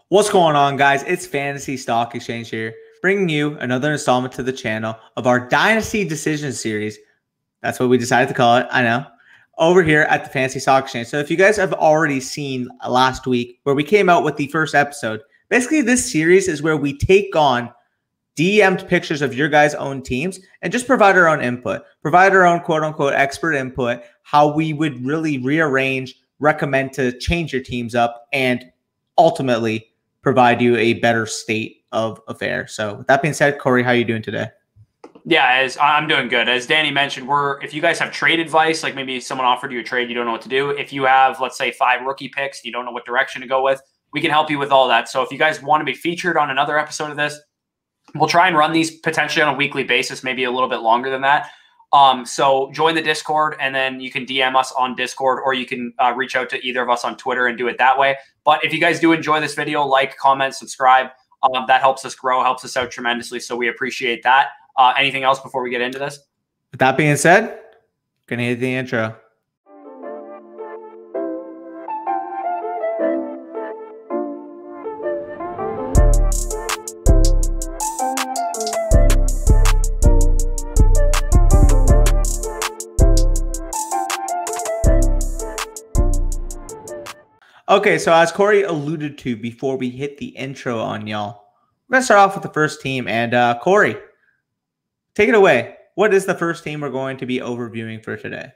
What's going on, guys? It's Fantasy Stock Exchange here, bringing you another installment to the channel of our Dynasty Decision Series. That's what we decided to call it, I know, over here at the Fantasy Stock Exchange. So if you guys have already seen last week where we came out with the first episode, basically this series is where we take on DM'd pictures of your guys' own teams and just provide our own input, provide our own quote-unquote expert input, how we would really rearrange, recommend to change your teams up, and ultimately provide you a better state of affairs. So with that being said, Corey, how are you doing today? Yeah, I'm doing good. As Danny mentioned, if you guys have trade advice, like maybe someone offered you a trade, you don't know what to do. If you have, let's say, 5 rookie picks, you don't know what direction to go with, we can help you with all that. So if you guys want to be featured on another episode of this, we'll try and run these potentially on a weekly basis, maybe a little bit longer than that. So join the Discord, and then you can DM us on Discord, or you can reach out to either of us on Twitter and do it that way. But if you guys do enjoy this video, like, comment, subscribe. That helps us grow, helps us out tremendously. So we appreciate that. Anything else before we get into this? With that being said, gonna hit the intro. Okay, so as Corey alluded to before we hit the intro on y'all, we're going to start off with the first team. And Corey, take it away. What is the first team we're going to be overviewing for today?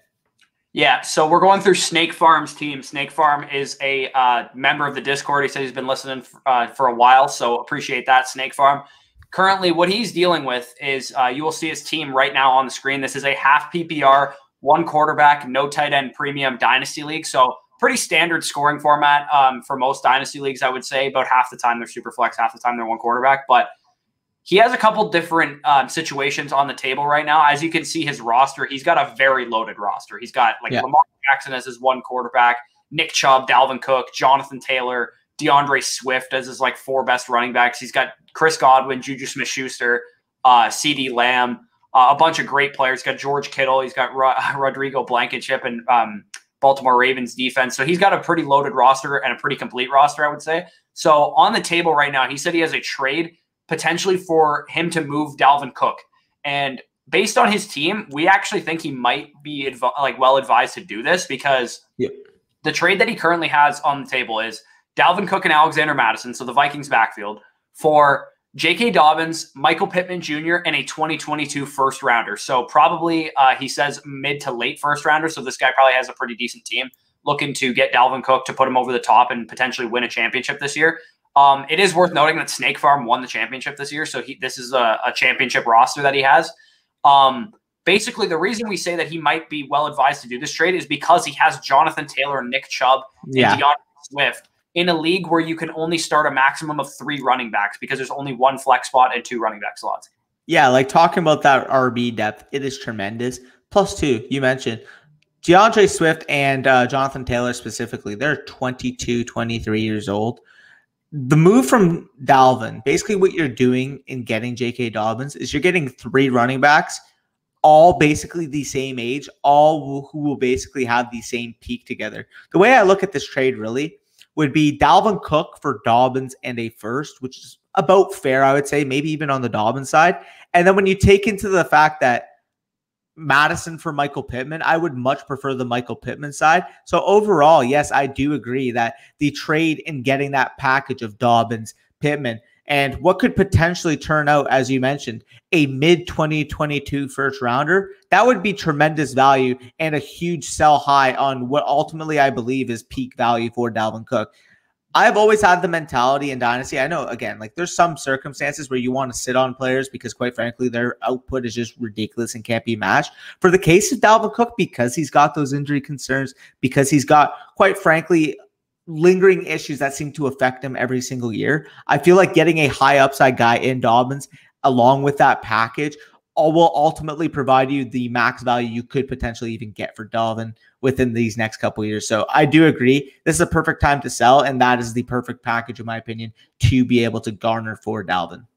Yeah, so we're going through Snake Farm's team. Snake Farm is a member of the Discord. He said he's been listening for a while, so appreciate that, Snake Farm. Currently, what he's dealing with is you will see his team right now on the screen. This is a half PPR, 1 quarterback, no tight end premium Dynasty League. So pretty standard scoring format for most Dynasty leagues, I would say. About half the time they're super flex, half the time they're 1 quarterback. But he has a couple different situations on the table right now. As you can see his roster, he's got a very loaded roster. He's got Lamar Jackson as his 1 quarterback, Nick Chubb, Dalvin Cook, Jonathan Taylor, DeAndre Swift as his 4 best running backs. He's got Chris Godwin, Juju Smith-Schuster, CeeDee Lamb, a bunch of great players. He's got George Kittle. He's got Rodrigo Blankenship and Baltimore Ravens defense. So he's got a pretty loaded roster and a pretty complete roster, I would say. So on the table right now, he said he has a trade potentially for him to move Dalvin Cook. And based on his team, we actually think he might be well advised to do this, because the trade that he currently has on the table is Dalvin Cook and Alexander Mattison, so the Vikings backfield, for J.K. Dobbins, Michael Pittman Jr., and a 2022 first rounder. So probably, he says, mid to late first rounder. So this guy probably has a pretty decent team looking to get Dalvin Cook to put him over the top and potentially win a championship this year. It is worth noting that Snake Farm won the championship this year. So this is a championship roster that he has. Basically, the reason we say that he might be well advised to do this trade is because he has Jonathan Taylor, Nick Chubb, and DeAndre Swift in a league where you can only start a maximum of 3 running backs, because there's only 1 flex spot and 2 running back slots. Yeah, talking about that RB depth, it is tremendous. Plus 2, you mentioned DeAndre Swift and Jonathan Taylor specifically. They're 22, 23 years old. The move from Dalvin, basically what you're doing in getting J.K. Dobbins is you're getting 3 running backs, all basically the same age, all who will basically have the same peak together. The way I look at this trade really would be Dalvin Cook for Dobbins and a first, which is about fair, I would say, maybe even on the Dobbins side. And then when you take into the fact that Madison for Michael Pittman, I would much prefer the Michael Pittman side. So overall, yes, I do agree that the trade in getting that package of Dobbins, Pittman, and what could potentially turn out, as you mentioned, a mid-2022 first rounder, that would be tremendous value and a huge sell high on what ultimately I believe is peak value for Dalvin Cook. I've always had the mentality in Dynasty. I know, again, there's some circumstances where you want to sit on players because, quite frankly, their output is just ridiculous and can't be matched. For the case of Dalvin Cook, because he's got those injury concerns, because he's got, quite frankly, lingering issues that seem to affect him every single year, I feel like getting a high upside guy in Dobbins along with that package will ultimately provide you the max value you could potentially even get for Dalvin within these next couple of years. So I do agree. This is a perfect time to sell, and that is the perfect package, in my opinion, to be able to garner for Dalvin.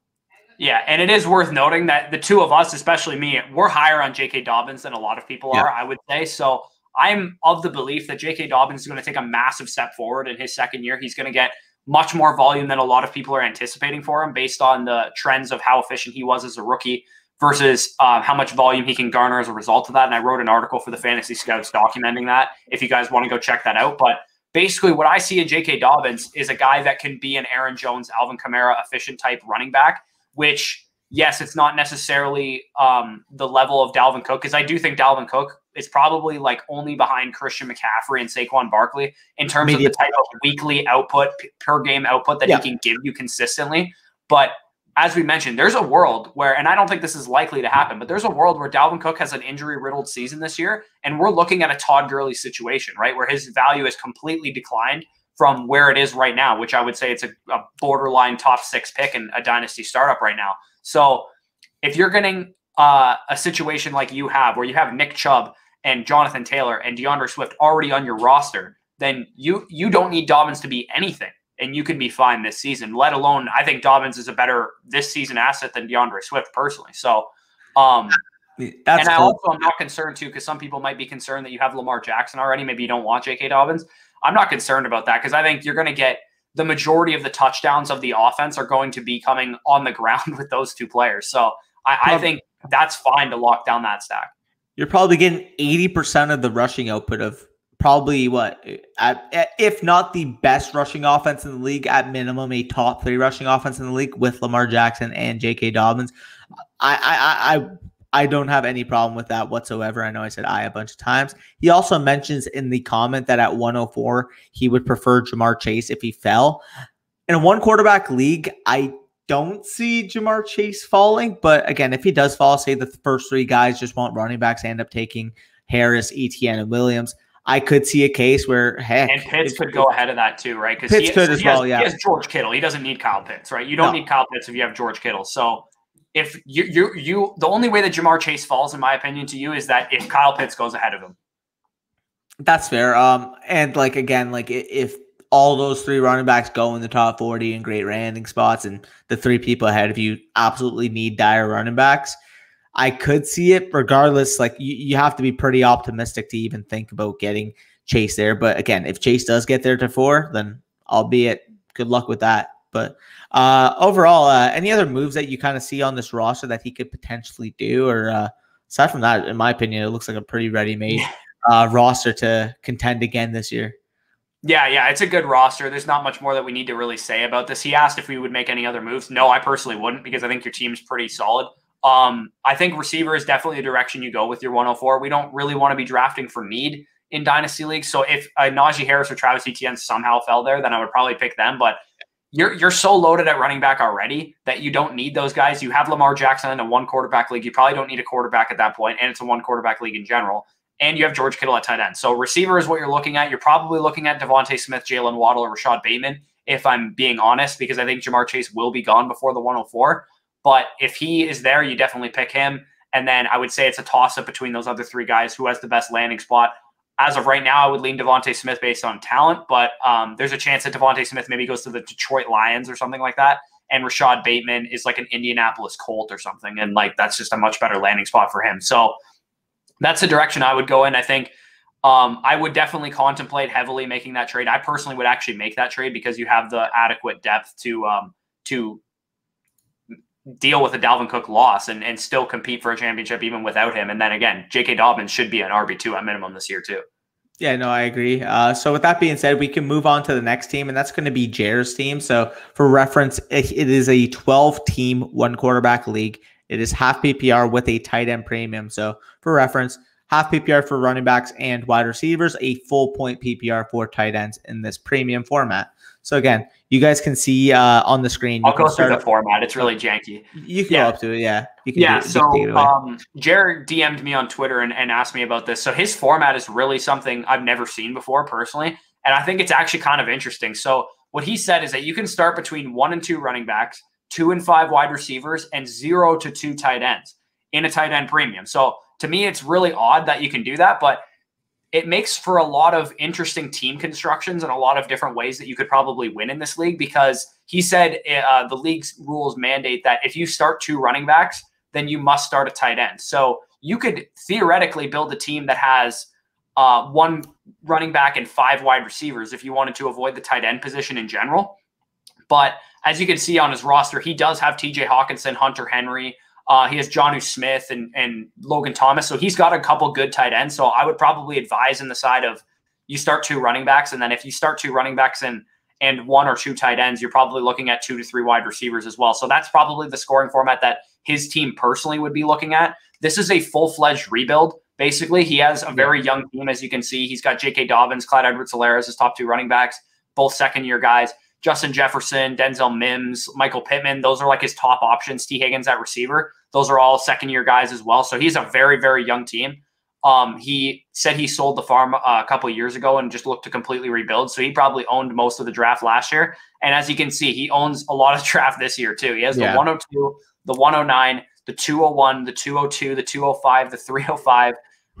Yeah, and it is worth noting that the two of us, especially me, we're higher on J.K. Dobbins than a lot of people are, I would say. So I'm of the belief that J.K. Dobbins is going to take a massive step forward in his second year. He's going to get much more volume than a lot of people are anticipating for him based on the trends of how efficient he was as a rookie versus how much volume he can garner as a result of that. And I wrote an article for the Fantasy Scouts documenting that if you guys want to go check that out. But basically what I see in J.K. Dobbins is a guy that can be an Aaron Jones, Alvin Kamara efficient type running back, which, yes, it's not necessarily the level of Dalvin Cook, because I do think Dalvin Cook is probably like only behind Christian McCaffrey and Saquon Barkley in terms of the type of weekly output, per game output that he can give you consistently. But as we mentioned, there's a world where, and I don't think this is likely to happen, but there's a world where Dalvin Cook has an injury-riddled season this year, and we're looking at a Todd Gurley situation, right, where his value has completely declined from where it is right now, which I would say it's a borderline top 6 pick in a dynasty startup right now. So if you're getting a situation like you have, where you have Nick Chubb and Jonathan Taylor and DeAndre Swift already on your roster, then you don't need Dobbins to be anything, and you can be fine this season, let alone I think Dobbins is a better this season asset than DeAndre Swift personally. So I'm not concerned too, because some people might be concerned that you have Lamar Jackson already. Maybe you don't want J.K. Dobbins. I'm not concerned about that, because I think you're going to get the majority of the touchdowns of the offense are going to be coming on the ground with those two players. So I think that's fine to lock down that stack. You're probably getting 80% of the rushing output of probably if not the best rushing offense in the league, at minimum a top 3 rushing offense in the league with Lamar Jackson and J.K. Dobbins. I don't have any problem with that whatsoever. I know I said a bunch of times. He also mentions in the comment that at 104, he would prefer Jamar Chase if he fell. In a 1-quarterback league, I don't see Jamar Chase falling. But again, if he does fall, say the first 3 guys just want running backs, end up taking Harris, Etienne, and Williams, I could see a case where, heck. And Pitts could go ahead of that too, right? Because Pitts could as well, yeah. He has George Kittle. He doesn't need Kyle Pitts, right? You don't need Kyle Pitts if you have George Kittle. So if you the only way that Jamar Chase falls, in my opinion, to you is that if Kyle Pitts goes ahead of him. That's fair. And like, again, like if all those 3 running backs go in the top 40 in great landing spots, and the 3 people ahead of you absolutely need dire running backs, I could see it. Regardless, like you have to be pretty optimistic to even think about getting Chase there. But again, if Chase does get there to 4, then albeit good luck with that. But overall, any other moves that you kind of see on this roster that he could potentially do? Or aside from that, in my opinion, it looks like a pretty ready-made roster to contend again this year. Yeah, it's a good roster. There's not much more that we need to really say about this. He asked if we would make any other moves. No, I personally wouldn't, because I think your team's pretty solid. I think receiver is definitely the direction you go with your 104. We don't really want to be drafting for need in dynasty leagues. So if Najee Harris or Travis Etienne somehow fell there, then I would probably pick them. But you're so loaded at running back already that you don't need those guys. You have Lamar Jackson in a 1-quarterback league. You probably don't need a quarterback at that point, and it's a 1-quarterback league in general. And you have George Kittle at tight end. So receiver is what you're looking at. You're probably looking at Devontae Smith, Jalen Waddle, or Rashad Bateman, if I'm being honest, because I think Jamar Chase will be gone before the 104. But if he is there, you definitely pick him. And then I would say it's a toss-up between those other 3 guys who has the best landing spot. As of right now, I would lean Devontae Smith based on talent, but there's a chance that Devontae Smith maybe goes to the Detroit Lions or something like that, and Rashad Bateman is like an Indianapolis Colt or something, and like that's just a much better landing spot for him. So that's the direction I would go in. I think I would definitely contemplate heavily making that trade. I personally would actually make that trade because you have the adequate depth to deal with a Dalvin Cook loss and still compete for a championship even without him. And then again, J.K. Dobbins should be an RB2 at minimum this year too. Yeah, no, I agree. So with that being said, we can move on to the next team, and that's going to be Jair's team. So for reference, it is a 12-team 1-quarterback league. It is half PPR with a tight end premium. So for reference, half PPR for running backs and wide receivers, a full point PPR for tight ends in this premium format. So again, you guys can see on the screen. I'll go through the format. It's really janky. You can go up to it, yeah. You can Jair DM'd me on Twitter and asked me about this. So his format is really something I've never seen before personally, and I think it's actually kind of interesting. So what he said is that you can start between 1 and 2 running backs, 2 and 5 wide receivers, and 0 to 2 tight ends in a tight end premium. So to me, it's really odd that you can do that, but it makes for a lot of interesting team constructions and a lot of different ways that you could probably win in this league, because he said the league's rules mandate that if you start 2 running backs, then you must start a tight end. So you could theoretically build a team that has 1 running back and 5 wide receivers if you wanted to avoid the tight end position in general. But as you can see on his roster, he does have TJ Hawkinson, Hunter Henry. He has Jonnu Smith and Logan Thomas. So he's got a couple good tight ends. So I would probably advise in the side of you start 2 running backs. And then if you start 2 running backs and 1 or 2 tight ends, you're probably looking at 2 to 3 wide receivers as well. So that's probably the scoring format that his team personally would be looking at. This is a full-fledged rebuild. Basically, he has a very young team, as you can see. He's got J.K. Dobbins, Clyde Edwards-Helaire as his top 2 running backs, both second-year guys. Justin Jefferson, Denzel Mims, Michael Pittman, those are like his top options. T. Higgins at receiver. Those are all second-year guys as well. So he's a very, very young team. He said he sold the farm a couple of years ago and just looked to completely rebuild. So he probably owned most of the draft last year. And as you can see, he owns a lot of draft this year too. He has the 102, the 109, the 201, the 202, the 205, the 305,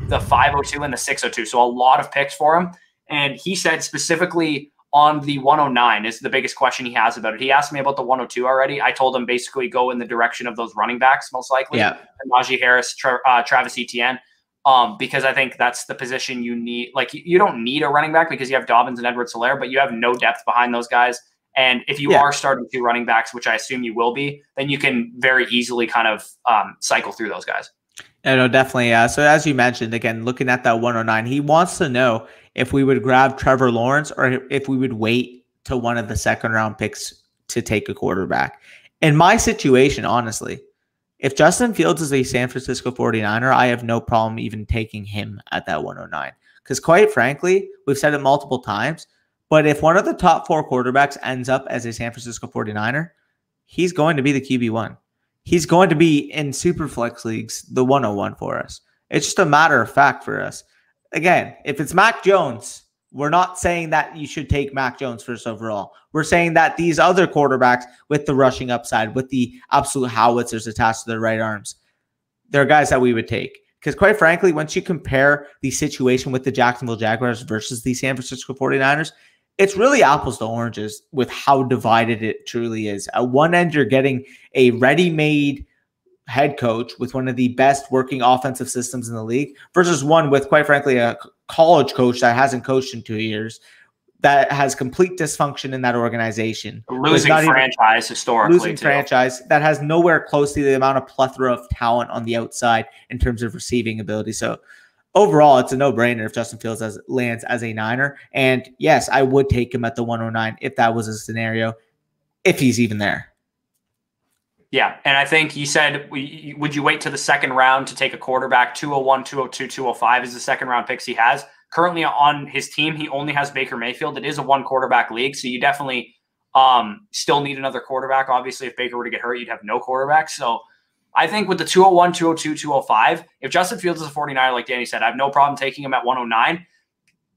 the 502, and the 602. So a lot of picks for him. And he said specifically on the 109 is the biggest question he has about it. He asked me about the 102 already. I told him basically go in the direction of those running backs, most likely. Yeah. Najee Harris, Travis Etienne, because I think that's the position you need. Like, you don't need a running back because you have Dobbins and Edwards-Helaire, but you have no depth behind those guys. And if you are starting 2 running backs, which I assume you will be, then you can very easily kind of cycle through those guys. No, definitely. So as you mentioned, again, looking at that 109, he wants to know if we would grab Trevor Lawrence or if we would wait to one of the second-round picks to take a quarterback. In my situation, honestly, if Justin Fields is a San Francisco 49er, I have no problem even taking him at that 109. Because quite frankly, we've said it multiple times, but if one of the top 4 quarterbacks ends up as a San Francisco 49er, he's going to be the QB1. He's going to be in Superflex leagues, the 101 for us. It's just a matter of fact for us. Again, if it's Mac Jones, we're not saying that you should take Mac Jones first overall. We're saying that these other quarterbacks with the rushing upside, with the absolute howitzers attached to their right arms, they're guys that we would take. Because quite frankly, once you compare the situation with the Jacksonville Jaguars versus the San Francisco 49ers, it's really apples to oranges with how divided it truly is. At one end, you're getting a ready-made head coach with one of the best working offensive systems in the league versus one with, quite frankly, a college coach that hasn't coached in 2 years, that has complete dysfunction in that organization. Losing franchise historically. Losing franchise that has nowhere close to the amount of plethora of talent on the outside in terms of receiving ability. So overall, it's a no-brainer if Justin Fields lands as a Niner. And yes, I would take him at the 109 if that was a scenario, if he's even there. Yeah, and I think you said, would you wait to the second round to take a quarterback? 201, 202, 205 is the second-round picks he has. Currently on his team, he only has Baker Mayfield. It is a 1-quarterback league, so you definitely still need another quarterback. Obviously, if Baker were to get hurt, you'd have no quarterback. So I think with the 201, 202, 205, if Justin Fields is a 49er, like Danny said, I have no problem taking him at 109.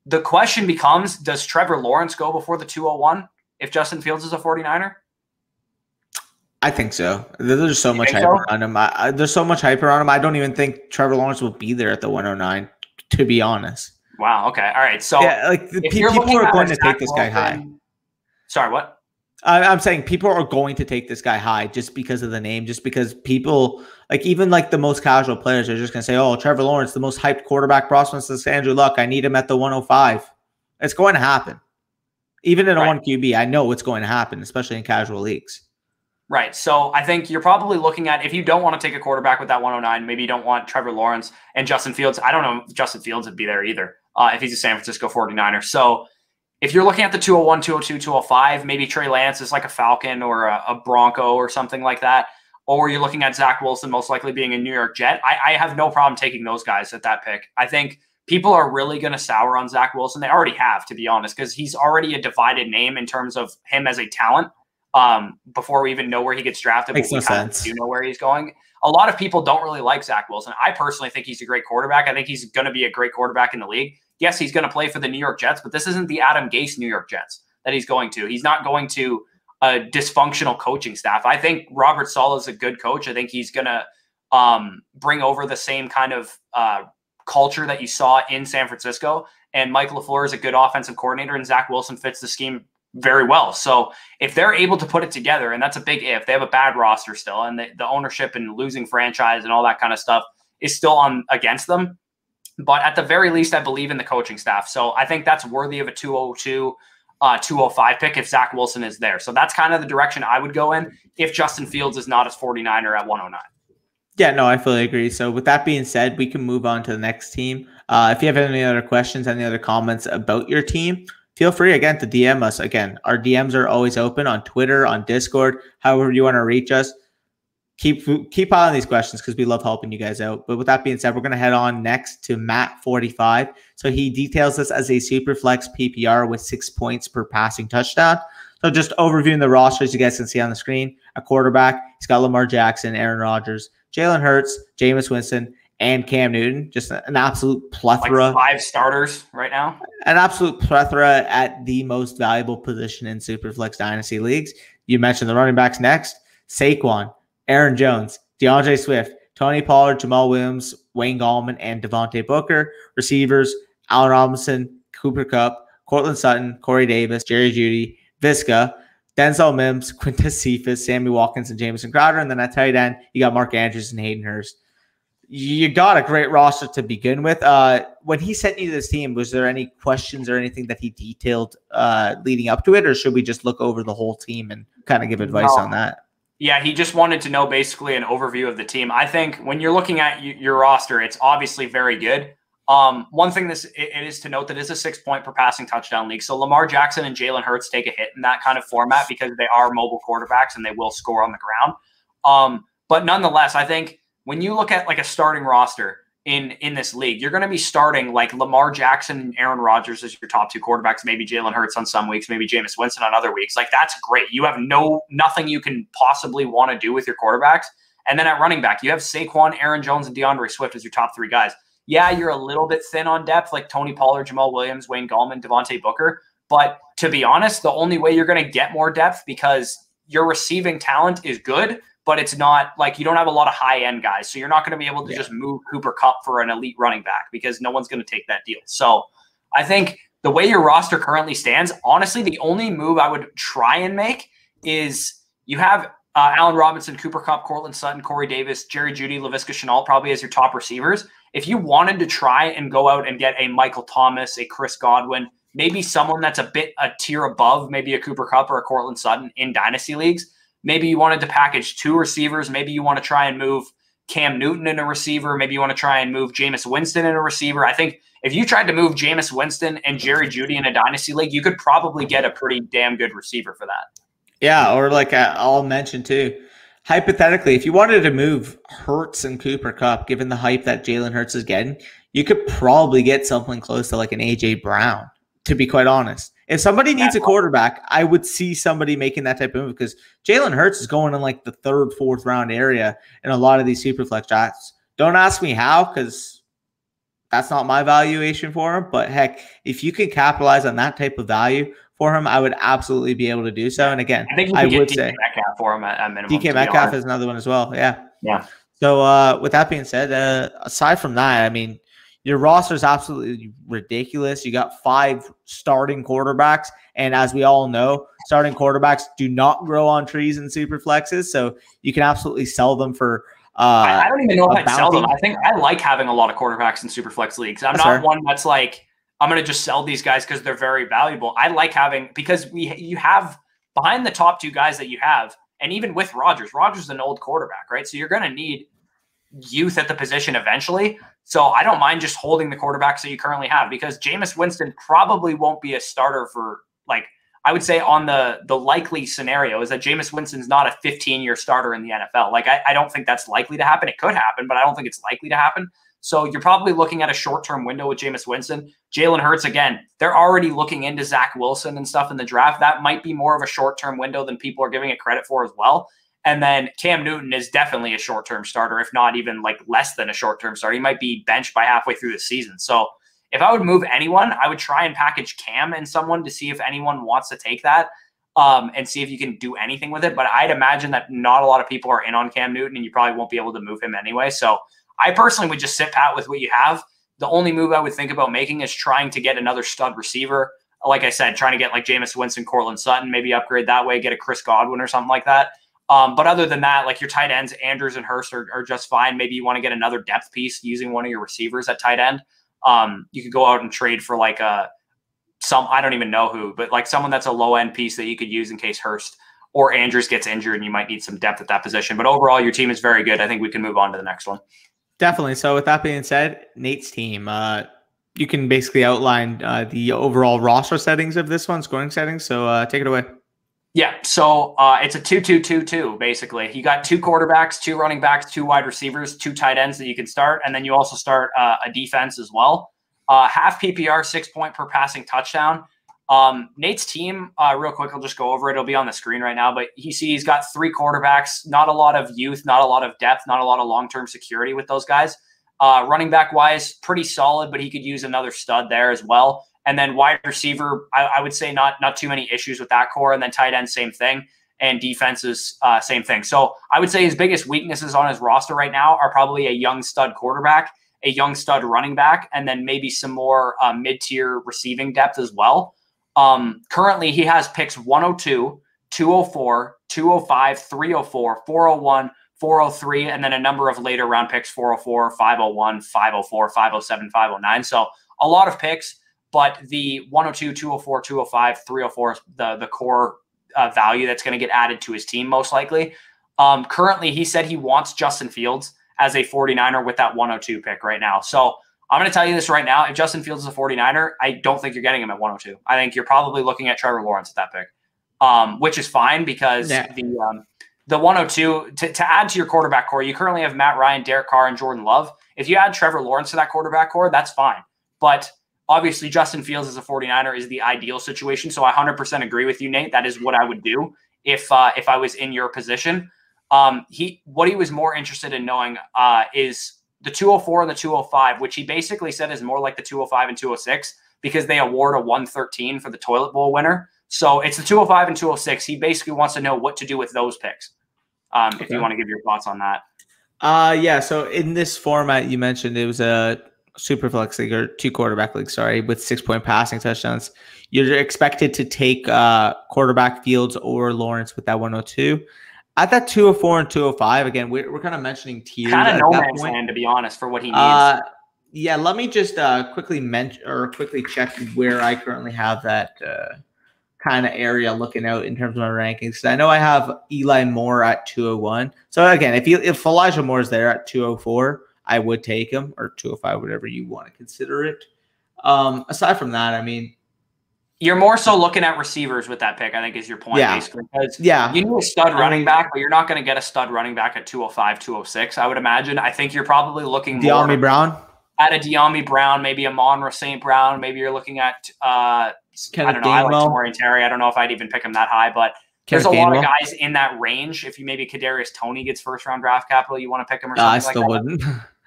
The question becomes, does Trevor Lawrence go before the 201 if Justin Fields is a 49er? I think so. There's so much hype around him. There's so much hype around him. I don't even think Trevor Lawrence will be there at the 109, to be honest. Wow. Okay. All right. So yeah, like people are going to take this guy high. Sorry, what? I'm saying people are going to take this guy high just because of the name, just because people, like even like the most casual players are just going to say, oh, Trevor Lawrence, the most hyped quarterback prospect since Andrew Luck. I need him at the 105. It's going to happen. Even in a 1 QB, I know it's going to happen, especially in casual leagues. Right. So I think you're probably looking at, if you don't want to take a quarterback with that 109, maybe you don't want Trevor Lawrence and Justin Fields. I don't know if Justin Fields would be there either if he's a San Francisco 49er. So if you're looking at the 201, 202, 205, maybe Trey Lance is like a Falcon or a Bronco or something like that. Or you're looking at Zach Wilson most likely being a New York Jet. I have no problem taking those guys at that pick. I think people are really going to sour on Zach Wilson. They already have, to be honest, because he's already a divided name in terms of him as a talent. Before we even know where he gets drafted, makes no sense. Do know where he's going. A lot of people don't really like Zach Wilson. I personally think he's a great quarterback. I think he's going to be a great quarterback in the league. Yes, he's going to play for the New York Jets, but this isn't the Adam Gase New York Jets that he's going to. He's not going to a dysfunctional coaching staff. I think Robert Saleh is a good coach. I think he's going to bring over the same kind of culture that you saw in San Francisco. And Mike LaFleur is a good offensive coordinator, and Zach Wilson fits the scheme very well. So if they're able to put it together, and that's a big if, they have a bad roster still, and the ownership and losing franchise and all that kind of stuff is still on against them. But at the very least, I believe in the coaching staff. So I think that's worthy of a 202. 205 pick if Zach Wilson is there. So that's kind of the direction I would go in if Justin Fields is not his 49er at 109. Yeah, no, I fully agree. So with that being said, we can move on to the next team. If you have any other questions, any other comments about your team, feel free, again, to DM us. Again, our DMs are always open on Twitter, on Discord, however you want to reach us. Keep piling these questions because we love helping you guys out. But with that being said, we're going to head on next to Matt45. So he details this as a super flex PPR with 6 points per passing touchdown. So just overviewing the rosters, you guys can see on the screen. A quarterback, he's got Lamar Jackson, Aaron Rodgers, Jalen Hurts, Jameis Winston, and Cam Newton. Just an absolute plethora. Like 5 starters right now. An absolute plethora at the most valuable position in Superflex Dynasty leagues. You mentioned the running backs next. Saquon, Aaron Jones, DeAndre Swift, Tony Pollard, Jamal Williams, Wayne Gallman, and Devontae Booker. Receivers, Allen Robinson, Cooper Kupp, Cortland Sutton, Corey Davis, Jerry Jeudy, Visca, Denzel Mims, Quintus Cephas, Sammy Watkins, and Jamison Crowder. And then at tight end, you got Mark Andrews and Hayden Hurst. You got a great roster to begin with. When he sent you this team, was there any questions or anything that he detailed leading up to it, or should we just look over the whole team and kind of give advice on that? Yeah, he just wanted to know basically an overview of the team. I think when you're looking at your roster, it's obviously very good. One thing it is to note that it's a 6 point per passing touchdown league. So Lamar Jackson and Jalen Hurts take a hit in that kind of format because they are mobile quarterbacks and they will score on the ground. But nonetheless, I think when you look at like a starting roster in this league, you're going to be starting like Lamar Jackson and Aaron Rodgers as your top 2 quarterbacks, maybe Jalen Hurts on some weeks, maybe Jameis Winston on other weeks. Like that's great. You have nothing you can possibly want to do with your quarterbacks. And then at running back, you have Saquon, Aaron Jones, and DeAndre Swift as your top 3 guys. Yeah, you're a little bit thin on depth, like Tony Pollard, Jamal Williams, Wayne Gallman, Devontae Booker. But to be honest, the only way you're going to get more depth because your receiving talent is good, but it's not like you don't have a lot of high-end guys. So you're not going to be able to just move Cooper Kupp for an elite running back because no one's going to take that deal. So I think the way your roster currently stands, honestly, the only move I would try and make is you have Allen Robinson, Cooper Kupp, Cortland Sutton, Corey Davis, Jerry Jeudy, Laviska Shenault probably as your top receivers. If you wanted to try and go out and get a Michael Thomas, a Chris Godwin, maybe someone that's a tier above, maybe a Cooper Kupp or a Cortland Sutton in dynasty leagues, maybe you wanted to package 2 receivers. Maybe you want to try and move Cam Newton in a receiver. Maybe you want to try and move Jameis Winston in a receiver. I think if you tried to move Jameis Winston and Jerry Jeudy in a dynasty league, you could probably get a pretty damn good receiver for that. Yeah, or like I'll mention too, hypothetically, if you wanted to move Hurts and Cooper Kupp, given the hype that Jalen Hurts is getting, you could probably get something close to like an A.J. Brown, to be quite honest. If somebody needs a quarterback, I would see somebody making that type of move because Jalen Hurts is going in like the 3rd, 4th round area in a lot of these super flex drafts. Don't ask me how because that's not my valuation for him. But heck, if you can capitalize on that type of value for him, I would absolutely be able to do so. And again, I would say DK Metcalf for him at minimum. DK Metcalf is another one as well. Yeah. Yeah. So with that being said, aside from that, I mean, your roster is absolutely ridiculous. You got 5 starting quarterbacks. And as we all know, starting quarterbacks do not grow on trees in super flexes. So you can absolutely sell them for I don't even know if I'd sell them. I think I like having a lot of quarterbacks in super flex leagues. I'm not one that's like, I'm going to just sell these guys because they're very valuable. I like having, because you have behind the top 2 guys that you have, and even with Rodgers is an old quarterback, right? So you're going to need youth at the position eventually. So I don't mind just holding the quarterbacks that you currently have because Jameis Winston probably won't be a starter for like, I would say on the likely scenario is that Jameis Winston's not a 15-year starter in the NFL. Like I don't think that's likely to happen. It could happen, but I don't think it's likely to happen. So you're probably looking at a short-term window with Jameis Winston. Jalen Hurts, again, they're already looking into Zach Wilson and stuff in the draft. That might be more of a short-term window than people are giving it credit for as well. And then Cam Newton is definitely a short-term starter, if not even like less than a short-term starter. He might be benched by halfway through the season. So if I would move anyone, I would try and package Cam and someone to see if anyone wants to take that and see if you can do anything with it. But I'd imagine that not a lot of people are in on Cam Newton and you probably won't be able to move him anyway. So I personally would just sit pat with what you have. The only move I would think about making is trying to get another stud receiver. Like I said, trying to get like Jameis Winston, Cortland Sutton, maybe upgrade that way, get a Chris Godwin or something like that. But other than that, like your tight ends, Andrews and Hurst are just fine. Maybe you want to get another depth piece using one of your receivers at tight end. You could go out and trade for like a I don't even know who, but like someone that's a low end piece that you could use in case Hurst or Andrews gets injured and you might need some depth at that position. But overall, your team is very good. I think we can move on to the next one. Definitely. So with that being said, Nate's team, you can basically outline the overall roster settings of this one, scoring settings. So take it away. Yeah, so it's a 2-2-2-2, basically. You got 2 quarterbacks, 2 running backs, 2 wide receivers, 2 tight ends that you can start, and then you also start a defense as well. Half PPR, 6 point per passing touchdown. Nate's team, real quick, I'll just go over it. It'll be on the screen right now, but he's got 3 quarterbacks, not a lot of youth, not a lot of depth, not a lot of long-term security with those guys. Running back-wise, pretty solid, but he could use another stud there as well. And then wide receiver, I would say not too many issues with that core. And then tight end, same thing. And defenses, same thing. So I would say his biggest weaknesses on his roster right now are probably a young stud quarterback, a young stud running back, and then maybe some more mid-tier receiving depth as well. Currently, he has picks 102, 204, 205, 304, 401, 403, and then a number of later round picks, 404, 501, 504, 507, 509. So a lot of picks. But the 102, 204, 205, 304 is the core value that's going to get added to his team most likely. Currently, he said he wants Justin Fields as a 49er with that 102 pick right now. So I'm going to tell you this right now. If Justin Fields is a 49er, I don't think you're getting him at 102. I think you're probably looking at Trevor Lawrence at that pick, which is fine because the 102, to add to your quarterback core, you currently have Matt Ryan, Derek Carr, and Jordan Love. If you add Trevor Lawrence to that quarterback core, that's fine. But obviously, Justin Fields as a 49er is the ideal situation. So I 100% agree with you, Nate. That is what I would do if I was in your position. What he was more interested in knowing is the 204 and the 205, which he basically said is more like the 205 and 206 because they award a 113 for the toilet bowl winner. So it's the 205 and 206. He basically wants to know what to do with those picks. If you want to give your thoughts on that. Yeah. So in this format, you mentioned it was a super flex league or 2 quarterback league, with 6 point passing touchdowns. You're expected to take quarterback Fields or Lawrence with that 102. At that 204 and 205, again, we're kind of mentioning tiers. Kind of no man's land, to be honest, for what he needs. Yeah, let me just quickly check where I currently have that kind of area looking out in terms of my rankings. I know I have Eli Moore at 201. So again, if Elijah Moore is there at 204, I would take him, or 205, whatever you want to consider it. Aside from that, I mean, you're more so looking at receivers with that pick, I think is your point, basically. Because you need a stud running back, but you're not going to get a stud running back at 205, 206, I would imagine. I think you're probably looking De'Ami Brown? At a De'Ami Brown, maybe a Monroe St. Brown. Maybe you're looking at, I don't know, I like Tamori Terry. I don't know if I'd even pick him that high, but there's a lot of guys in that range. If you maybe Kadarius Toney gets first-round draft capital, you want to pick him or something like that. I still wouldn't.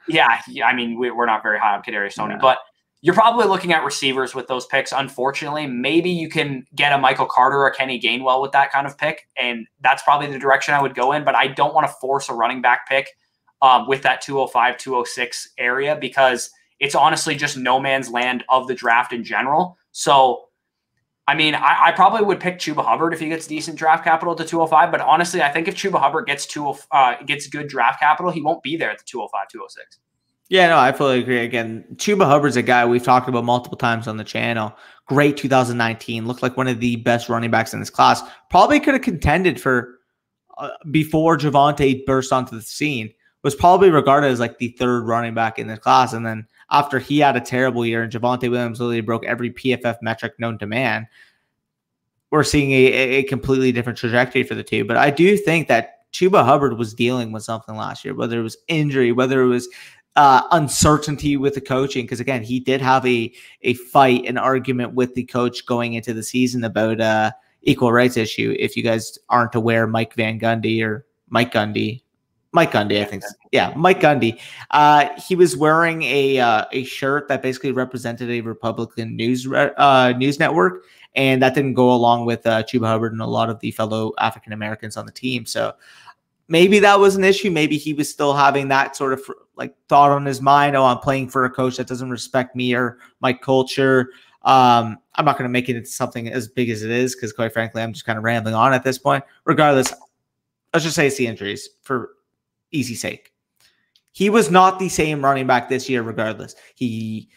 Yeah, I mean, we're not very high on Kadarius Toney, but you're probably looking at receivers with those picks. Unfortunately, maybe you can get a Michael Carter or Kenny Gainwell with that kind of pick, and that's probably the direction I would go in. But I don't want to force a running back pick with that 205, 206 area because it's honestly just no man's land of the draft in general. So, I mean, I probably would pick Cuba Hubbard if he gets decent draft capital to 205. But honestly, I think if Cuba Hubbard gets good draft capital, he won't be there at the 205, 206. Yeah, no, I fully agree. Again, Cuba Hubbard's a guy we've talked about multiple times on the channel. Great 2019. Looked like one of the best running backs in this class. Probably could have contended for, before Javonte burst onto the scene, was probably regarded as like the 3rd running back in this class. And then after he had a terrible year and Javonte Williams literally broke every PFF metric known to man, we're seeing a completely different trajectory for the two. But I do think that Cuba Hubbard was dealing with something last year, whether it was injury, whether it was uncertainty with the coaching, because again, he did have a fight, an argument with the coach going into the season about equal rights issue. If you guys aren't aware, Mike Gundy, I think. Yeah, Mike Gundy. He was wearing a shirt that basically represented a Republican news network, and that didn't go along with Chuba Hubbard and a lot of the fellow African Americans on the team. So maybe that was an issue. Maybe he was still having that sort of like thought on his mind. Oh, I'm playing for a coach that doesn't respect me or my culture. I'm not going to make it into something as big as it is because, quite frankly, I'm just kind of rambling on at this point. Regardless, let's just say it's the injuries for easy sake. He was not the same running back this year regardless. He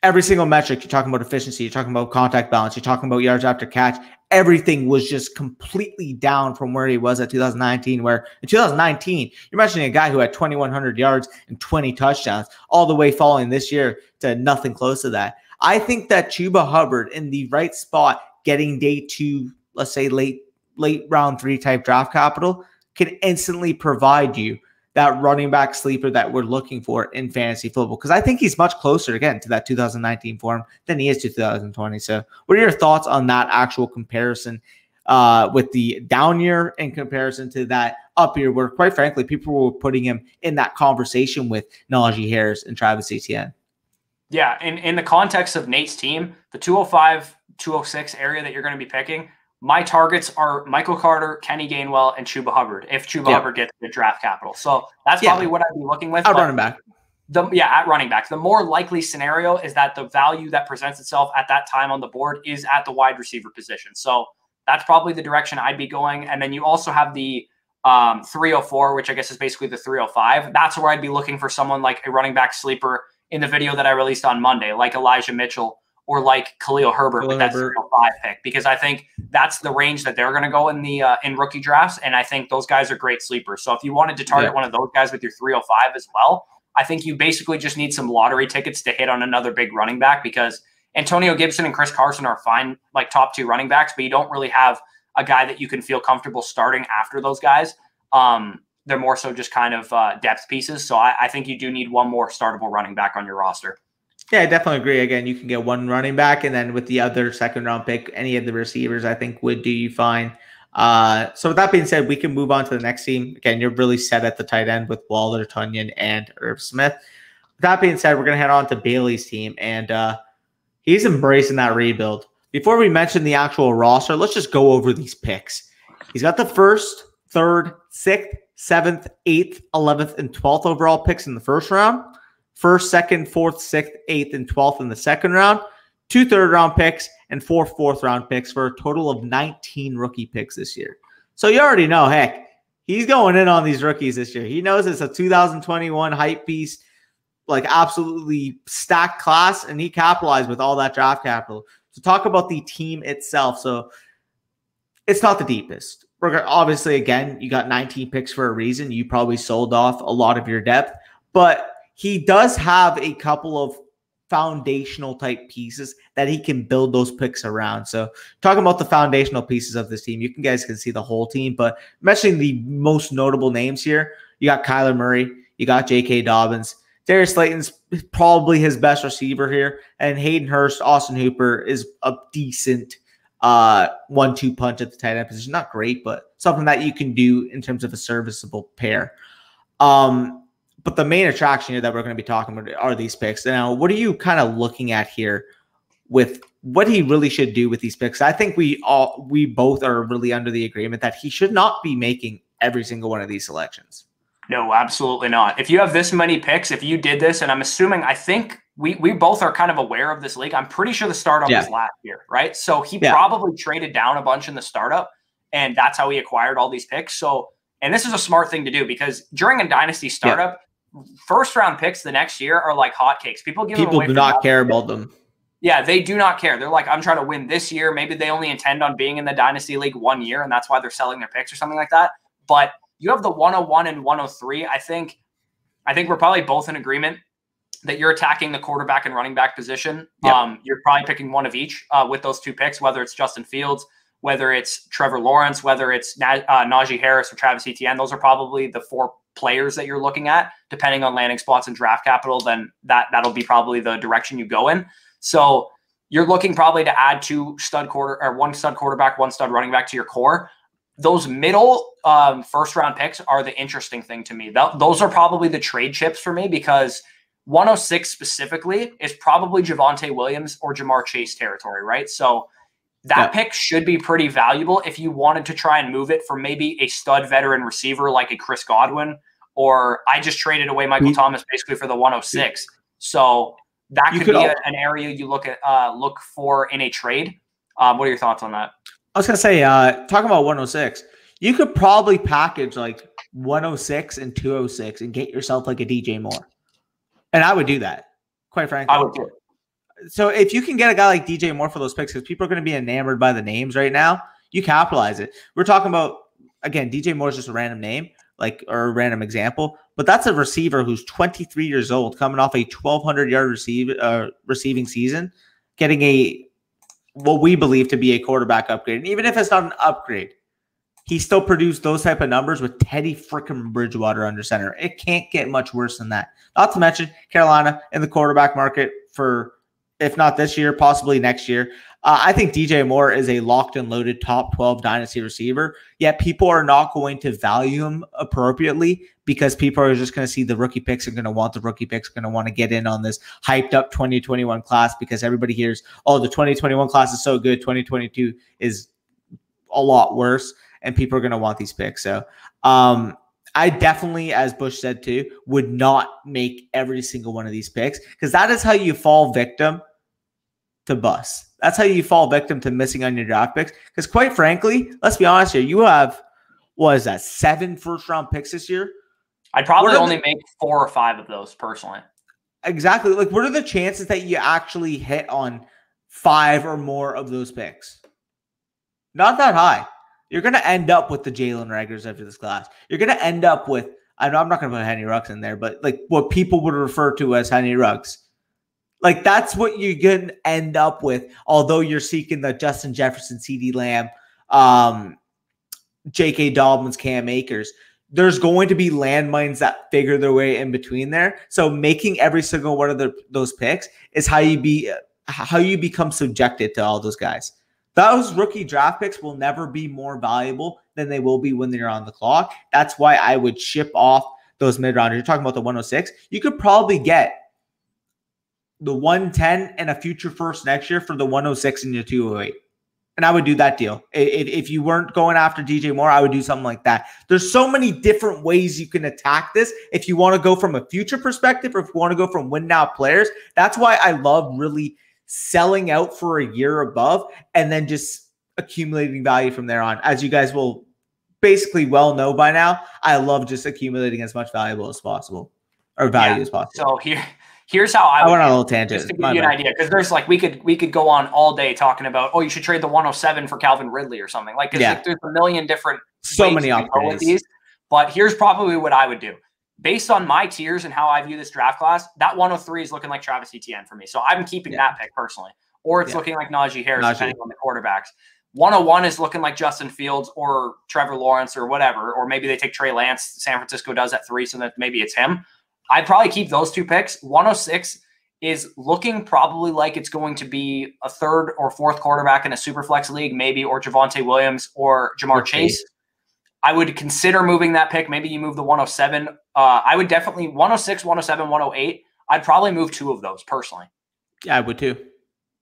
every single metric, you're talking about efficiency, you're talking about contact balance, you're talking about yards after catch, everything was just completely down from where he was at 2019, where in 2019, you're mentioning a guy who had 2,100 yards and 20 touchdowns, all the way falling this year to nothing close to that. I think that Cuba Hubbard in the right spot, getting day 2, let's say late round 3 type draft capital, can instantly provide you that running back sleeper that we're looking for in fantasy football. Because I think he's much closer, again, to that 2019 form than he is to 2020. So what are your thoughts on that actual comparison with the down year in comparison to that up year where, quite frankly, people were putting him in that conversation with Najee Harris and Travis Etienne? Yeah, in the context of Nate's team, the 205, 206 area that you're going to be picking, my targets are Michael Carter, Kenny Gainwell, and Chuba Hubbard, if Chuba Hubbard gets the draft capital. So that's probably what I'd be looking with. At running back. At running back. The more likely scenario is that the value that presents itself at that time on the board is at the wide receiver position. So that's probably the direction I'd be going. And then you also have the 304, which I guess is basically the 305. That's where I'd be looking for someone like a running back sleeper in the video that I released on Monday, like Elijah Mitchell, or like Khalil Herbert with that 305 pick, because I think that's the range that they're going to go in the in rookie drafts, and I think those guys are great sleepers. So if you wanted to target one of those guys with your 305 as well, I think you basically just need some lottery tickets to hit on another big running back, because Antonio Gibson and Chris Carson are fine, like top 2 running backs, but you don't really have a guy that you can feel comfortable starting after those guys. They're more so just kind of depth pieces. So I think you do need one more startable running back on your roster. Yeah, I definitely agree. Again, you can get one running back, and then with the other second-round pick, any of the receivers, I think, would do you fine. So with that being said, we can move on to the next team. Again, you're really set at the tight end with Waller, Tunyon, and Irv Smith. With that being said, we're going to head on to Bailey's team, and he's embracing that rebuild. Before we mention the actual roster, let's just go over these picks. He's got the 1st, 3rd, 6th, 7th, 8th, 11th, and 12th overall picks in the first round. 1st, 2nd, 4th, 6th, 8th, and 12th in the second round, 2 third-round picks, and 4 fourth-round picks for a total of 19 rookie picks this year. So you already know, heck, he's going in on these rookies this year. He knows it's a 2021 hype beast, like absolutely stacked class, and he capitalized with all that draft capital. So talk about the team itself. So it's not the deepest. Obviously, again, you got 19 picks for a reason. You probably sold off a lot of your depth, but he does have a couple of foundational type pieces that he can build those picks around. So talking about the foundational pieces of this team, you guys can see the whole team, but mentioning the most notable names here, you got Kyler Murray, you got J.K. Dobbins, Darius Slayton's probably his best receiver here, and Hayden Hurst, Austin Hooper is a decent 1-2 punch at the tight end position. Not great, but something that you can do in terms of a serviceable pair. But the main attraction here that we're going to be talking about are these picks. Now, what are you kind of looking at here with what he really should do with these picks? I think we both are really under the agreement that he should not be making every single one of these selections. No, absolutely not. If you have this many picks, if you did this, and I think we both are kind of aware of this league. I'm pretty sure the startup was last year, right? So he probably traded down a bunch in the startup, and that's how he acquired all these picks. So, and this is a smart thing to do, because during a dynasty startup, first round picks the next year are like hotcakes. People do not care about them. Yeah, they do not care. They're like, I'm trying to win this year. Maybe they only intend on being in the dynasty league 1 year, and that's why they're selling their picks or something like that. But you have the 101 and 103. I think we're probably both in agreement that you're attacking the quarterback and running back position. You're probably picking one of each with those 2 picks, whether it's Justin Fields, whether it's Trevor Lawrence, whether it's Najee Harris or Travis Etienne. Those are probably the 4 players that you're looking at. Depending on landing spots and draft capital, then that'll be probably the direction you go in. So you're looking probably to add 1 stud quarterback, 1 stud running back to your core. Those middle first round picks are the interesting thing to me. Those are probably the trade chips for me, because 106 specifically is probably Javonte Williams or Jamar Chase territory, right? So that pick should be pretty valuable if you wanted to try and move it for maybe a stud veteran receiver like a Chris Godwin, or I just traded away Michael Thomas basically for the 106. So that could be an area you look for in a trade. What are your thoughts on that? I was going to say, talking about 106, you could probably package like 106 and 206 and get yourself like a DJ Moore. And I would do that, quite frankly. I would do it. So if you can get a guy like DJ Moore for those picks, because people are going to be enamored by the names right now, you capitalize it. We're talking about, again, DJ Moore is just a random name, or a random example, but that's a receiver who's 23 years old, coming off a 1,200-yard receiving season, getting what we believe to be a quarterback upgrade. And even if it's not an upgrade, he still produced those type of numbers with Teddy frickin' Bridgewater under center. It can't get much worse than that. Not to mention Carolina in the quarterback market for, if not this year, possibly next year. I think DJ Moore is a locked and loaded top 12 dynasty receiver, yet people are not going to value him appropriately because people are just going to see the rookie picks and going to want the rookie picks, going to want to get in on this hyped up 2021 class because everybody hears, oh, the 2021 class is so good, 2022 is a lot worse, and people are going to want these picks. So I definitely, as Bush said too, would not make every single one of these picks because that is how you fall victim to bust. That's how you fall victim to missing on your draft picks. Because quite frankly, let's be honest here, you have, what is that, 7 first-round picks this year? I'd probably only make 4 or 5 of those personally. Exactly. Like, what are the chances that you actually hit on 5 or more of those picks? Not that high. You're going to end up with the Jalen Ragers after this class. You're going to end up with, I know I'm not going to put Henry Ruggs in there, but like what people would refer to as Henry Ruggs. Like, that's what you're going to end up with, although you're seeking the Justin Jefferson, CeeDee Lamb, J.K. Dobbins, Cam Akers. There's going to be landmines that figure their way in between there. So making every single one of those picks is how you become subjected to all those guys. Those rookie draft picks will never be more valuable than they will be when they're on the clock. That's why I would ship off those mid-rounders. You're talking about the 106. You could probably get the 110 and a future first next year for the 106 and the 208. And I would do that deal. If you weren't going after DJ Moore, I would do something like that. There's so many different ways you can attack this. If you want to go from a future perspective or if you want to go from win now players, that's why I love really selling out for a year above and then just accumulating value from there on. As you guys will basically well know by now, I love just accumulating as much value as possible. So here's how I went on a little tangent. Just to give you an idea, because there's like we could go on all day talking about, oh, you should trade the 107 for Calvin Ridley or something. Like, like there's a million different many upgrades with these. But here's probably what I would do. Based on my tiers and how I view this draft class, that 103 is looking like Travis Etienne for me. So I'm keeping that pick personally. Or it's looking like Najee Harris, depending on the quarterbacks. 101 is looking like Justin Fields or Trevor Lawrence or whatever. Or maybe they take Trey Lance. San Francisco does at 3, so that maybe it's him. I'd probably keep those 2 picks. 106 is looking probably like it's going to be a 3rd or 4th quarterback in a super flex league, maybe, or Javonte Williams or Jamar Chase. I would consider moving that pick. Maybe you move the 107. I would definitely 106, 107, 108. I'd probably move 2 of those personally. Yeah, I would too.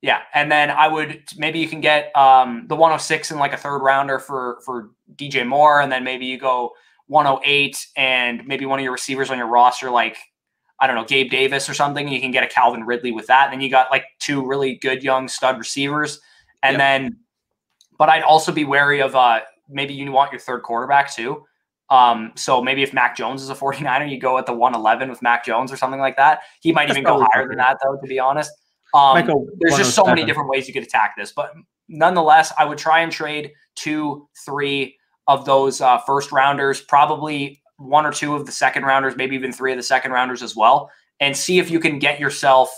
Yeah. And then I would, maybe you can get the 106 in like a 3rd rounder for DJ Moore. And then maybe you go 108 and maybe one of your receivers on your roster, like, I don't know, Gabe Davis or something. You can get a Calvin Ridley with that. And then you got like 2 really good young stud receivers. And then, but I'd also be wary of maybe you want your 3rd quarterback too. So maybe if Mac Jones is a 49er, you go at the 111 with Mac Jones or something like that. He might even go higher than that though, to be honest. There's just so many different ways you could attack this. But nonetheless, I would try and trade 2, 3 of those first rounders, probably 1 or 2 of the second rounders, maybe even 3 of the second rounders as well, and see if you can get yourself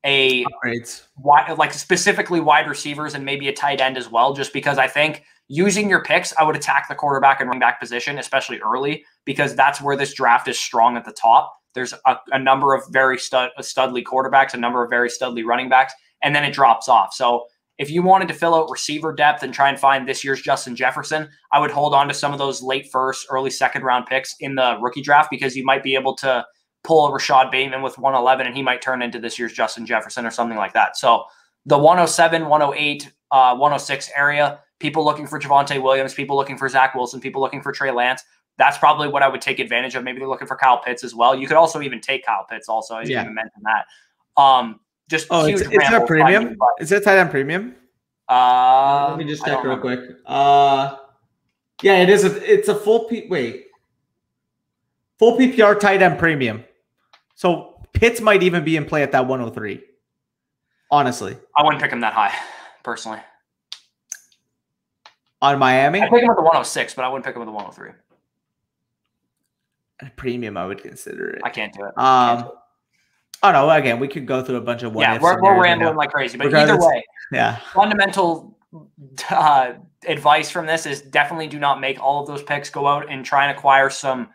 like specifically wide receivers and maybe a tight end as well, just because I think using your picks, I would attack the quarterback and running back position, especially early, because that's where this draft is strong at the top. There's a number of very studly quarterbacks, a number of very studly running backs, and then it drops off. So if you wanted to fill out receiver depth and try and find this year's Justin Jefferson, I would hold on to some of those late 1st, early 2nd round picks in the rookie draft, because you might be able to pull a Rashad Bateman with 111 and he might turn into this year's Justin Jefferson or something like that. So the 107, 108, 106 area, people looking for Javonte Williams, people looking for Zach Wilson, people looking for Trey Lance. That's probably what I would take advantage of. Maybe they're looking for Kyle Pitts as well. You could also even take Kyle Pitts also. I didn't even mention that. Just huge is it a premium? Is it a tight end premium? Let me just check real quick. Yeah, it is. It's a full PPR tight end premium. So Pitts might even be in play at that 103. Honestly. I wouldn't pick him that high, personally. On Miami? I'd pick him at the 106, but I wouldn't pick him at the 103. A premium, I would consider it. I can't do it. Oh, no, again, we could go through a bunch of what-ifs. Yeah, we're rambling like crazy. But either way, fundamental advice from this is definitely do not make all of those picks. Go out and try and acquire some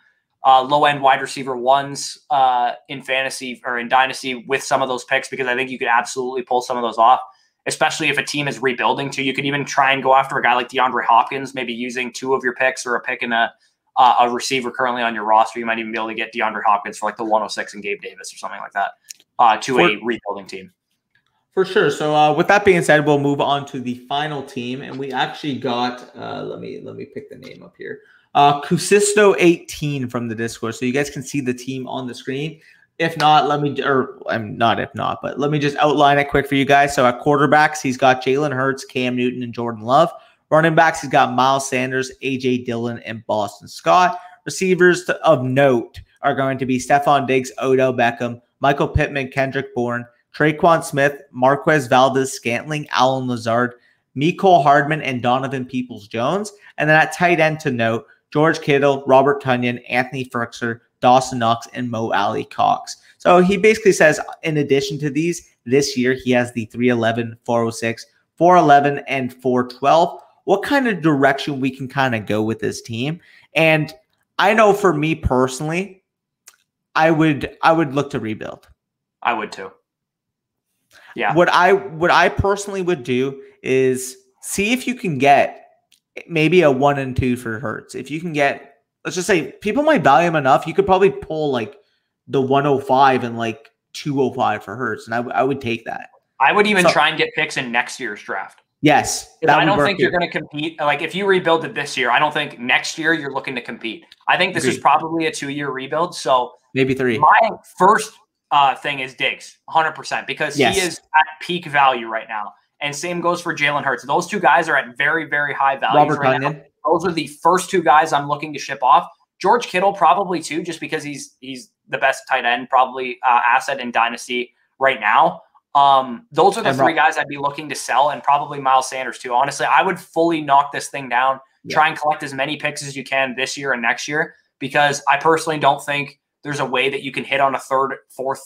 low-end wide receiver ones in fantasy or in Dynasty with some of those picks, because I think you could absolutely pull some of those off, especially if a team is rebuilding too. You could even try and go after a guy like DeAndre Hopkins, maybe using 2 of your picks or a pick in a receiver currently on your roster. You might even be able to get DeAndre Hopkins for like the 106 and Gabe Davis or something like that to a rebuilding team. For sure. So with that being said, we'll move on to the final team, and we actually got let me pick the name up here. Cusisto 18 from the Discord, so you guys can see the team on the screen. If not, let me just outline it quick for you guys. So at quarterbacks, he's got Jalen Hurts, Cam Newton, and Jordan Love. Running backs, he's got Miles Sanders, A.J. Dillon, and Boston Scott. Receivers of note are going to be Stephon Diggs, Odell Beckham, Michael Pittman, Kendrick Bourne, Traquan Smith, Marquez Valdez-Scantling, Alan Lazard, Mecole Hardman, and Donovan Peoples-Jones. And then at tight end to note, George Kittle, Robert Tonyan, Anthony Firkser, Dawson Knox, and Mo Alley Cox. So he basically says, in addition to these, this year he has the 311, 406, 411, and 412. What kind of direction we can kind of go with this team? And I know for me personally, I would look to rebuild. I would too. Yeah. What I personally would do is see if you can get maybe a 1 and 2 for Hurts. If you can get, let's just say people might value him enough, you could probably pull like the 105 and like 205 for Hurts, and I would take that. I would even try and get picks in next year's draft. Yes. I don't think you're going to compete. Like if you rebuild it this year, I don't think next year you're looking to compete. I think this is probably a 2-year rebuild. So maybe 3. My first thing is Diggs, 100%, because he is at peak value right now. And same goes for Jalen Hurts. Those 2 guys are at very, very high values right now. Those are the first 2 guys I'm looking to ship off. George Kittle probably too, just because he's the best tight end probably asset in Dynasty right now. Those are the 3 guys I'd be looking to sell, and probably Miles Sanders too. Honestly, I would fully knock this thing down, try and collect as many picks as you can this year and next year, because I personally don't think there's a way that you can hit on a 3rd, 4th,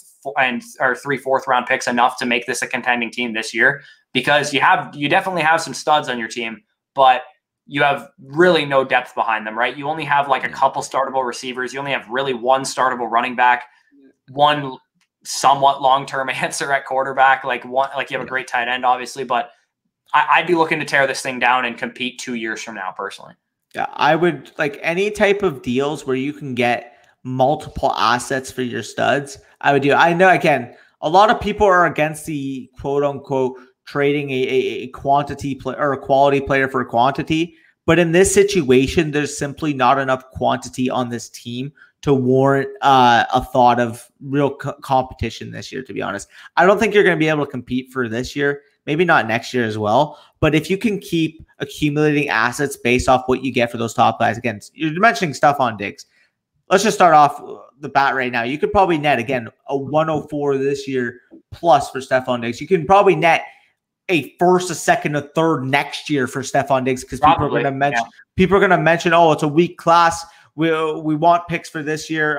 or 3 4th round picks enough to make this a contending team this year, because you definitely have some studs on your team, but you have really no depth behind them, right? You only have like a couple startable receivers. You only have really 1 startable running back, 1 somewhat long-term answer at quarterback, like you have a great tight end, obviously, but I'd be looking to tear this thing down and compete 2 years from now, personally. Yeah, I would like any type of deals where you can get multiple assets for your studs. I would do. I know, again, a lot of people are against the quote-unquote trading a quantity player or a quality player for quantity, but in this situation, there's simply not enough quantity on this team to warrant a thought of real competition this year, to be honest. I don't think you're going to be able to compete for this year, maybe not next year as well. But if you can keep accumulating assets based off what you get for those top guys, again, you're mentioning Stephon Diggs. Let's just start off the bat right now. You could probably net, again, a 104 this year plus for Stephon Diggs. You can probably net a 1st, a 2nd, a 3rd next year for Stephon Diggs, because people are going to mention, oh, it's a weak class. We want picks for this year,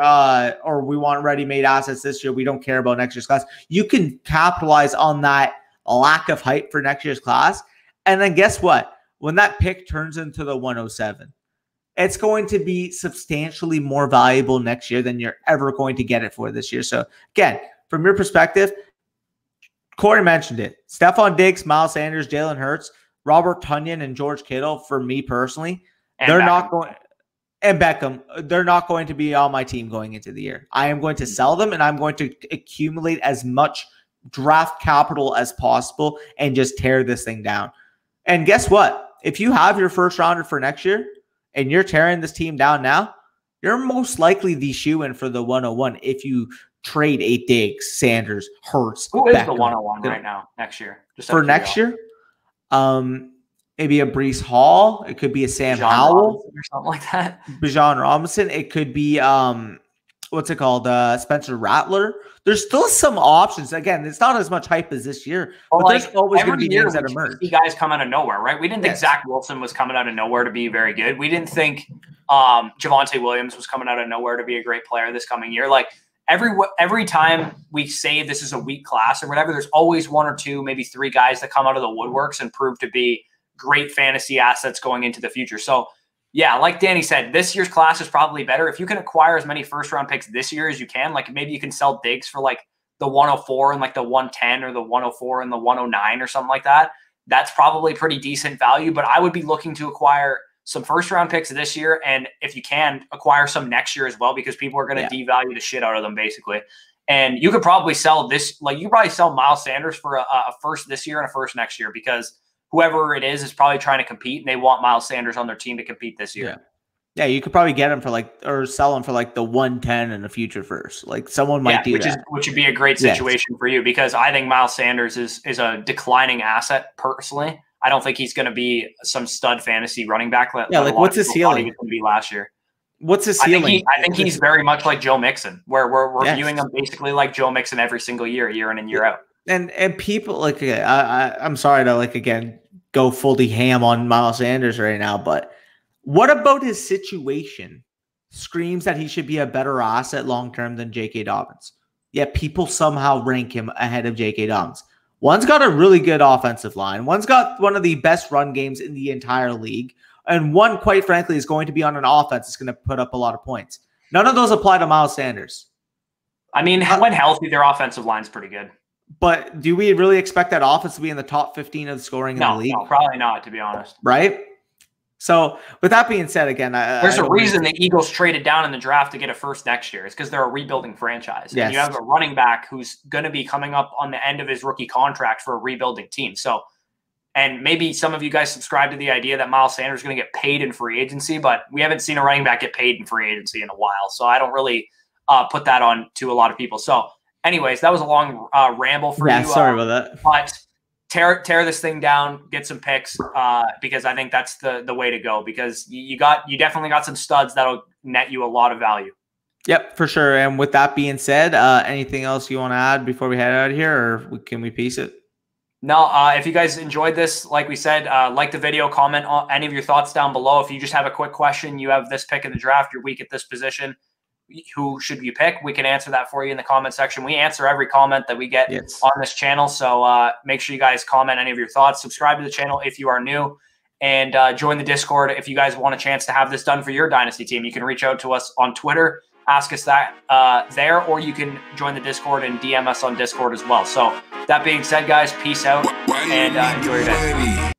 or we want ready-made assets this year. We don't care about next year's class. You can capitalize on that lack of hype for next year's class. And then guess what? When that pick turns into the 107, it's going to be substantially more valuable next year than you're ever going to get it for this year. So again, from your perspective, Corey mentioned it. Stephon Diggs, Miles Sanders, Jalen Hurts, Robert Tonyan, and George Kittle, for me personally, they're not going – and Beckham, they're not going to be on my team going into the year. I am going to sell them, and I'm going to accumulate as much draft capital as possible and just tear this thing down. And guess what? If you have your 1st rounder for next year and you're tearing this team down now, you're most likely the shoe-in for the 101 if you trade a Diggs, Sanders, Hurts, Who is Beckham, the 101 right now next year? Just for next year? Maybe a Breece Hall. It could be a Sam Howell or something like that. Bijan Robinson. It could be what's it called? Spencer Rattler. There's still some options. Again, it's not as much hype as this year, but there's always going to be names that emerge. See guys come out of nowhere, right? We didn't think Zach Wilson was coming out of nowhere to be very good. We didn't think Javonte Williams was coming out of nowhere to be a great player this coming year. Like every time we say this is a weak class or whatever, there's always one or two, maybe three guys that come out of the woodworks and prove to be great fantasy assets going into the future. So yeah, like Danny said, this year's class is probably better. If you can acquire as many first-round picks this year as you can, like maybe you can sell Diggs for like the 104 and like the 110 or the 104 and the 109 or something like that. That's probably pretty decent value, but I would be looking to acquire some first-round picks this year, and if you can, acquire some next year as well, because people are going to devalue the shit out of them, basically. And you could probably sell this, like you probably sell Miles Sanders for a first this year and a first next year, because whoever it is probably trying to compete, and they want Miles Sanders on their team to compete this year. Yeah, you could probably get him for like, or sell him for like the 110 in the future first. Like someone might do that. Which would be a great situation for you, because I think Miles Sanders is a declining asset personally. I don't think he's going to be some stud fantasy running back. Like what's his ceiling? He was going to be last year. What's his ceiling? I think he's very much like Joe Mixon, where we're viewing him basically like Joe Mixon every single year in and year out. And people like, I'm sorry to like again go fully ham on Miles Sanders right now, but what about his situation screams that he should be a better asset long-term than J.K. Dobbins? Yet people somehow rank him ahead of J.K. Dobbins. One's got a really good offensive line. One's got one of the best run games in the entire league. And one, quite frankly, is going to be on an offense that's going to put up a lot of points. None of those apply to Miles Sanders. I mean, when healthy, their offensive line's pretty good. But do we really expect that offense to be in the top 15 of the scoring in the league? No, probably not, to be honest. Right? So with that being said, again, there's a reason the Eagles traded down in the draft to get a first next year. It's because they're a rebuilding franchise. Yes. And you have a running back who's going to be coming up on the end of his rookie contract for a rebuilding team. So, and maybe some of you guys subscribe to the idea that Miles Sanders is going to get paid in free agency, but we haven't seen a running back get paid in free agency in a while. So I don't really put that on to a lot of people. So anyways, that was a long ramble for you. Yeah, sorry about that. But tear this thing down, get some picks, because I think that's the way to go, because you definitely got some studs that'll net you a lot of value. Yep, for sure. And with that being said, anything else you want to add before we head out of here, or can we piece it? No, if you guys enjoyed this, like we said, like the video, comment on any of your thoughts down below. If you just have a quick question, you have this pick in the draft, you're weak at this position, who should you pick? We can answer that for you in the comment section. We answer every comment that we get on this channel. So make sure you guys comment any of your thoughts. Subscribe to the channel if you are new, and join the Discord if you guys want a chance to have this done for your Dynasty team. You can reach out to us on Twitter, ask us that there, or you can join the Discord and DM us on Discord as well. So that being said, guys, peace out and enjoy your day.